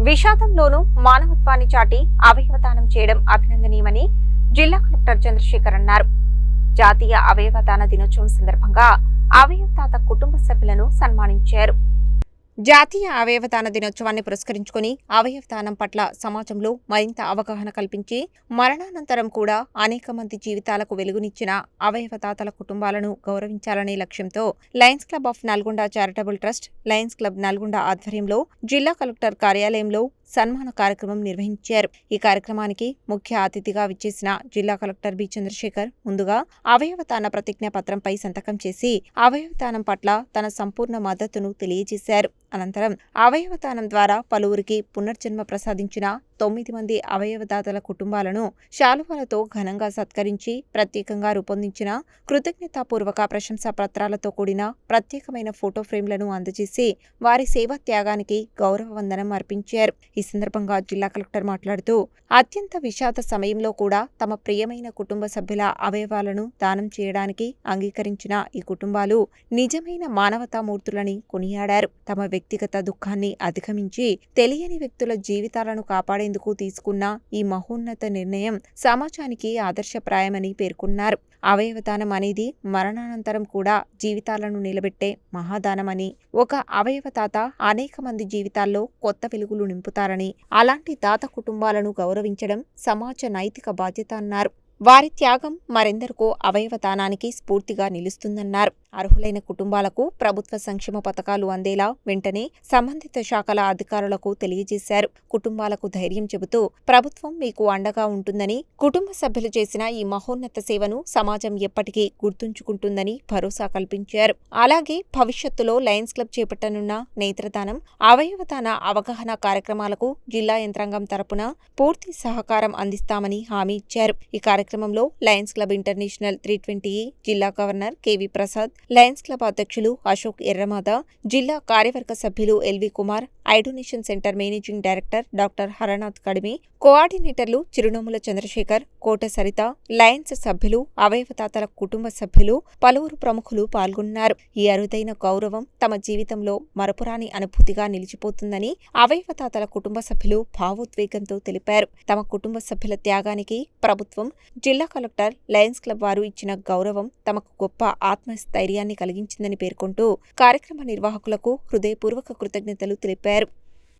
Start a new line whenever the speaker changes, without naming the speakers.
విషాదంలోనూ మానవత్వాన్ని చాటి అవయవదానం చేయడం అభినందనీయమని జిల్లా కలెక్టర్ చంద్రశేఖర్ అన్నారు. జాతీయ అవయవదాన దినోత్సవం సందర్భంగా అవయవదాత కుటుంబ సభ్యులను సన్మానించారు. జాతీయ అవయవదాన దినోత్సవాన్ని పురస్కరించుకుని అవయవదానం పట్ల సమాజంలో మరింత అవగాహన కల్పించి మరణానంతరం కూడా అనేక మంది జీవితాలకు వెలుగునిచ్చిన అవయవదాతల కుటుంబాలను గౌరవించాలనే లక్ష్యంతో Lions club of Nalgonda charitable trust, Lions club Nalgonda ఆధ్వర్యంలో జిల్లా కలెక్టర్ కార్యాలయంలో సన్మాన కార్యక్రమం నిర్వహించారు. ఈ కార్యక్రమానికి ముఖ్య అతిథిగా విచ్చేసిన జిల్లా కలెక్టర్ బి చంద్రశేఖర్ ముందుగా అవయవదాన ప్రతిజ్ఞా పత్రంపై సంతకం చేసి అవయవదానం పట్ల తన సంపూర్ణ మద్దతును తెలియజేశారు. అనంతరం అవయవదానం ద్వారా పలువురికి పునర్జన్మ ప్రసాదించిన 9 మంది అవయవదాతల కుటుంబాలను శాలువాలతో ఘనంగా సత్కరించి ప్రత్యేకంగా రూపొందించిన కృతజ్ఞతాపూర్వక ప్రశంసా పత్రాలతో కూడిన ప్రత్యేకమైన ఫోటో ఫ్రేమ్లను అందజేసి వారి సేవా త్యాగానికి గౌరవ వందనం అర్పించారు. ఈ సందర్భంగా జిల్లా కలెక్టర్ మాట్లాడుతూ అత్యంత విషాద సమయంలో కూడా తమ ప్రియమైన కుటుంబ సభ్యుల అవయవాలను దానం చేయడానికి అంగీకరించిన ఈ కుటుంబాలు నిజమైన మానవతామూర్తులని కొనియాడారు. తమ వ్యక్తిగత దుఃఖాన్ని అధిగమించి తెలియని వ్యక్తుల జీవితాలను కాపాడేందుకు తీసుకున్న ఈ మహోన్నత నిర్ణయం సమాజానికి ఆదర్శప్రాయమని పేర్కొన్నారు. అవయవదానం అనేది మరణానంతరం కూడా జీవితాలను నిలబెట్టే మహాదానమని, ఒక అవయవదాత అనేక మంది జీవితాల్లో కొత్త వెలుగులు నింపుతారని, అలాంటి దాత కుటుంబాలను గౌరవించడం సమాజ నైతిక బాధ్యత అన్నారు. వారి త్యాగం మరెందరికో అవయవదానానికి స్ఫూర్తిగా నిలుస్తుందన్నారు. అర్హులైన కుటుంబాలకు ప్రభుత్వ సంక్షేమ పథకాలు అందేలా వెంటనే సంబంధిత శాఖల అధికారులకు తెలియజేశారు. కుటుంబాలకు ధైర్యం చెబుతూ ప్రభుత్వం మీకు అండగా ఉంటుందని, కుటుంబ సభ్యులు చేసిన ఈ మహోన్నత సేవను సమాజం ఎప్పటికీ గుర్తుంచుకుంటుందని భరోసా కల్పించారు. అలాగే భవిష్యత్తులో లయన్స్ క్లబ్ చేపట్టనున్న నేత్రదానం, అవయవదాన అవగాహన కార్యక్రమాలకు జిల్లా యంత్రాంగం తరపున పూర్తి సహకారం అందిస్తామని హామీ ఇచ్చారు. ఈ కార్యక్రమంలో లయన్స్ క్లబ్ ఇంటర్నేషనల్ 320 జిల్లా governor K V Prasad, lions club అధ్యక్షులు అశోక్ ఎర్రమాద, జిల్లా కార్యవర్గ సభ్యులు L V Kumar, eye donation centre managing director doctor Haranath Kadimi, కోఆర్డినేటర్లు చిరునోముల చంద్రశేఖర్, కోట సరిత, లయన్స్ సభ్యులు, అవయవదాతల కుటుంబ సభ్యులు, పలువురు ప్రముఖులు పాల్గొన్నారు. ఈ అరుదైన గౌరవం తమ జీవితంలో మరపురాని అనుభూతిగా నిలిచిపోతుందని అవయవదాతల కుటుంబ సభ్యులు భావోద్వేగంతో తెలిపారు. తమ కుటుంబ సభ్యుల త్యాగానికి ప్రభుత్వం, జిల్లా కలెక్టర్, లయన్స్ క్లబ్ వారు ఇచ్చిన గౌరవం తమకు గొప్ప ఆత్మస్థైర్యాన్ని కలిగించిందని పేర్కొంటూ కార్యక్రమ నిర్వాహకులకు హృదయపూర్వక కృతజ్ఞతలు తెలిపారు.